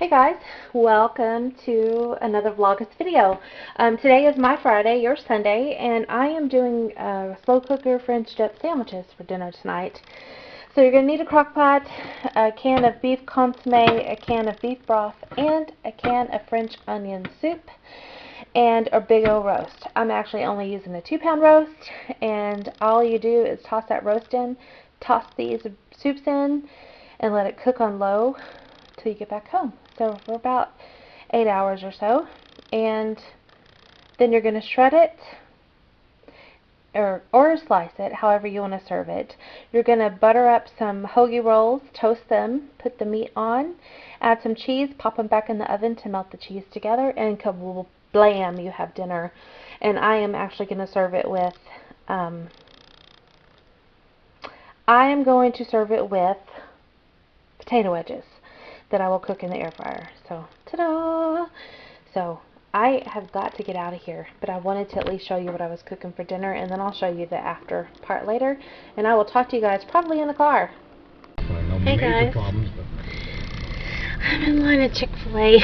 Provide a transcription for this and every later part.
Hey guys, welcome to another VLOGUST video. Today is my Friday, your Sunday, and I am doing slow cooker French dip sandwiches for dinner tonight. So you're going to need a crock pot, a can of beef consomme, a can of beef broth, and a can of French onion soup, and a big old roast. I'm actually only using a 2-pound roast, and all you do is toss that roast in, toss these soups in, and let it cook on low till you get back home. So for about 8 hours or so, and then you're going to shred it or slice it, however you want to serve it. You're going to butter up some hoagie rolls, toast them, put the meat on, add some cheese, pop them back in the oven to melt the cheese together, and kablam, you have dinner. And I am actually going to serve it with potato wedges that I will cook in the air fryer. So, ta-da! So, I have got to get out of here, but I wanted to at least show you what I was cooking for dinner, and then I'll show you the after part later, and I will talk to you guys probably in the car. Hey guys, I'm in line at Chick-fil-A.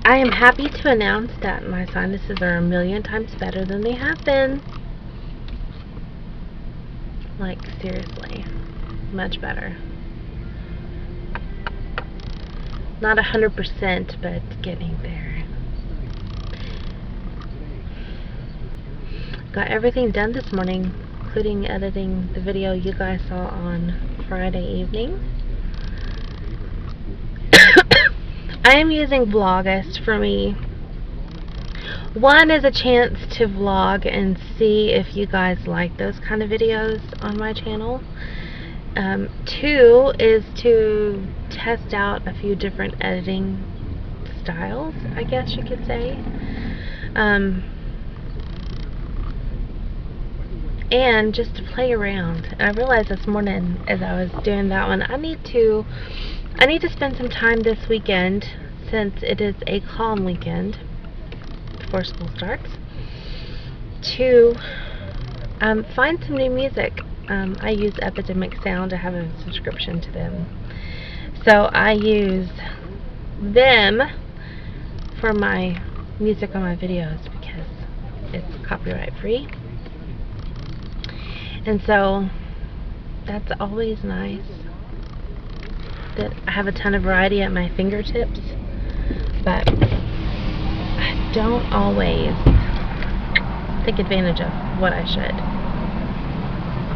I am happy to announce that my sinuses are 1,000,000 times better than they have been. Like, seriously, much better. Not 100%, but getting there. Got everything done this morning, including editing the video you guys saw on Friday evening. I am using VLOGUST for me. One is a chance to vlog and see if you guys like those kind of videos on my channel. Two is to test out a few different editing styles, I guess you could say. And just to play around. And I realized this morning as I was doing that one, I need to spend some time this weekend, since it is a calm weekend before school starts, to find some new music. I use Epidemic Sound. I have a subscription to them. So I use them for my music on my videos because it's copyright free. And so that's always nice that I have a ton of variety at my fingertips, but I don't always take advantage of what I should.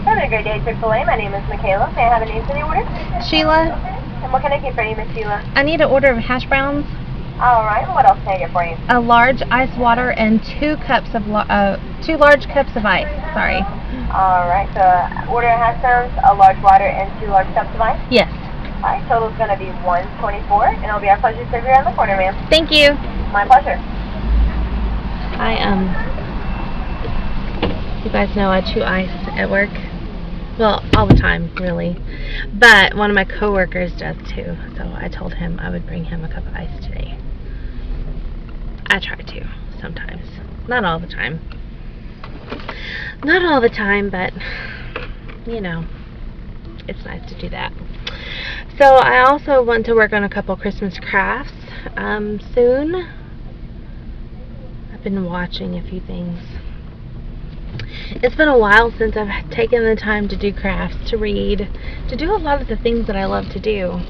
Have a great day, Chick-fil-A. My name is Michaela. May I have a name for the order? Sheila, And what can I get for you, Miss Sheila? I need an order of hash browns, Alright, what else can I get for you? a large ice water, and 2 large cups of ice. Sorry. Alright, so order of hash browns, a large water, and 2 large cups of ice? Yes. Alright, total's going to be $124, and it'll be our pleasure to serve you around the corner, ma'am. Thank you. My pleasure. You guys know I chew ice at work. Well, all the time, really. But one of my coworkers does too, so I told him I would bring him a cup of ice today. I try to, sometimes. Not all the time. Not all the time, but, you know, it's nice to do that. So I also want to work on a couple Christmas crafts soon. I've been watching a few things. It's been a while since I've taken the time to do crafts, to read, to do a lot of the things that I love to do.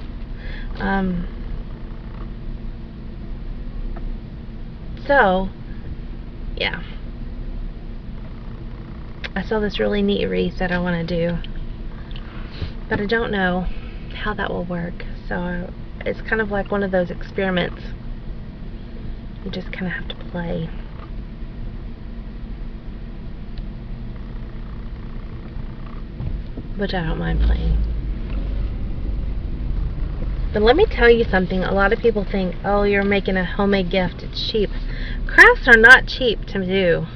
So, yeah. I saw this really neat wreath that I want to do, but I don't know how that will work. So it's kind of like one of those experiments. You just kind of have to play. Which I don't mind playing. But let me tell you something. A lot of people think, oh, you're making a homemade gift, it's cheap. Crafts are not cheap to do.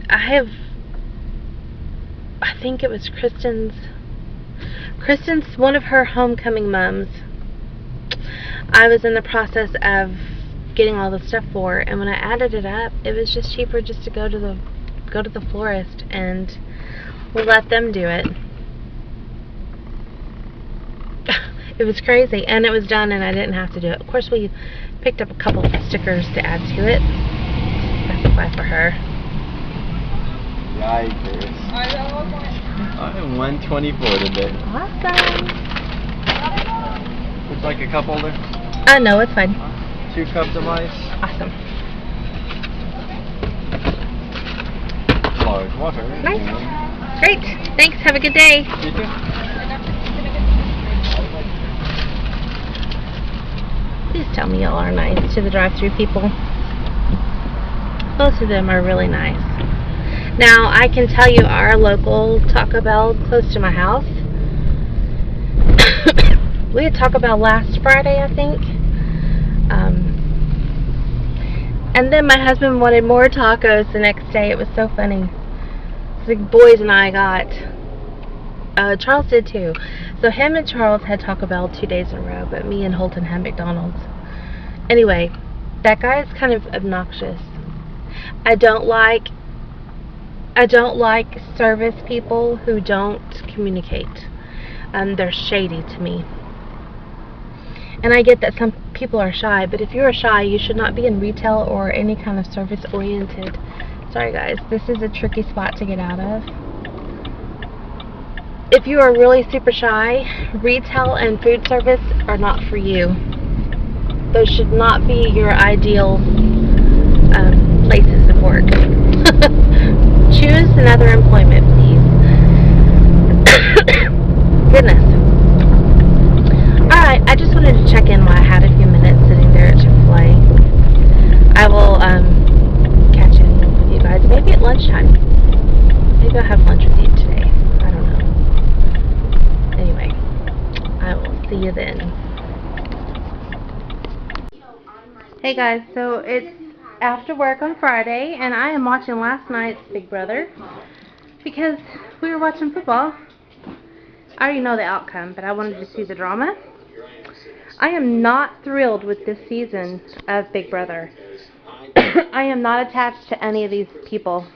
I think it was Kristen's, one of her homecoming mums. I was in the process of getting all the stuff for, and when I added it up, it was just cheaper just to go to the florist and let them do it. It was crazy, and it was done, and I didn't have to do it. Of course, we picked up a couple of stickers to add to it. Specify for her. Yikers. I'm 124 today. Awesome. Would you like a cup holder? No, it's fine. 2 cups of ice. Awesome. Large water. Nice. Great. Thanks. Have a good day. You too. Please tell me y'all are nice to the drive-thru people. Most of them are really nice. Now, I can tell you our local Taco Bell close to my house. We had Taco Bell last Friday, I think. And then my husband wanted more tacos the next day. It was so funny. The boys and I got, Charles did too. So him and Charles had Taco Bell 2 days in a row, but me and Holton had McDonald's. Anyway, that guy is kind of obnoxious. I don't like service people who don't communicate. They're shady to me. And I get that some people are shy, but if you're shy, you should not be in retail or any kind of service oriented. Sorry guys, this is a tricky spot to get out of. If you are really super shy, retail and food service are not for you. Those should not be your ideal places of work. Choose another employment, please. Goodness. Alright, I just wanted to check in while I had a few minutes sitting there at Chick-fil-A. I will catch in with you guys maybe at lunchtime. Maybe I'll have lunch with you today. I don't know. Anyway, I will see you then. Hey guys, so it's after work on Friday, and I am watching last night's Big Brother because we were watching football. I already know the outcome, but I wanted to see the drama. I am not thrilled with this season of Big Brother. I am not attached to any of these people.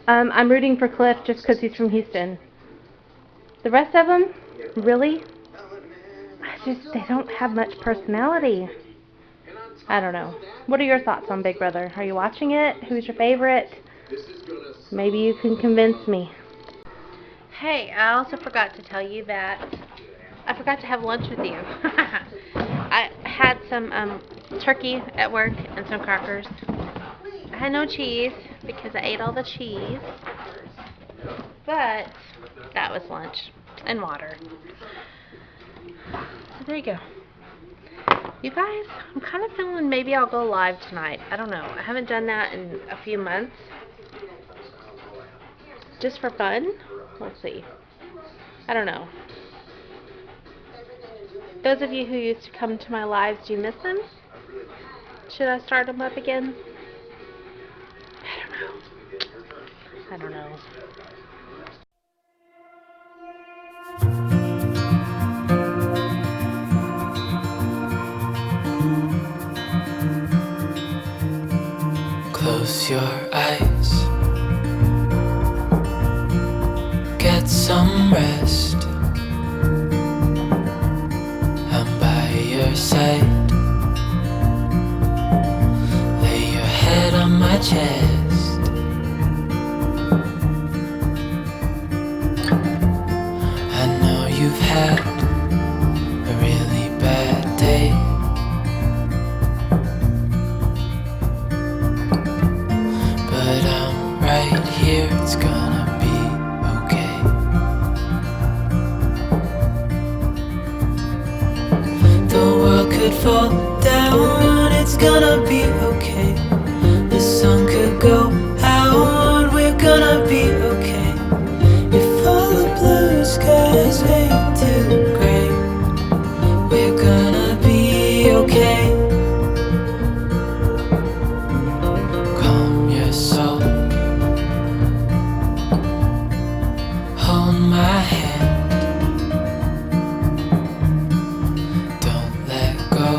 I'm rooting for Cliff just because he's from Houston. The rest of them, really? They don't have much personality. I don't know. What are your thoughts on Big Brother? Are you watching it? Who's your favorite? Maybe you can convince me. Hey, I also forgot to tell you that I forgot to have lunch with you. I had some turkey at work and some crackers. I had no cheese because I ate all the cheese. But that was lunch and water. So there you go. You guys, I'm kind of feeling maybe I'll go live tonight. I don't know. I haven't done that in a few months. Just for fun. We'll see. I don't know. Those of you who used to come to my lives, do you miss them? Should I start them up again? I don't know. Close your eyes. Get some rest. I'm by your side. Lay your head on my chest. I know you've had a really bad day. But I'm right here, it's gonna be okay. The world could fall down, it's gonna be okay. The sun could go out, we're gonna be okay. If all the blue skies fade to gray, we're gonna be okay. Calm your soul. Hold my hand. Don't let go.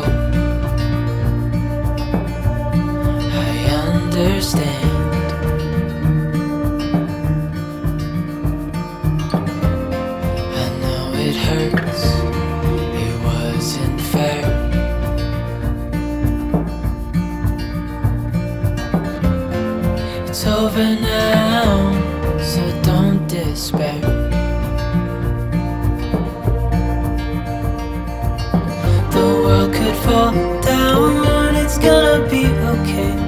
It's over now, so don't despair. The world could fall down, it's gonna be okay.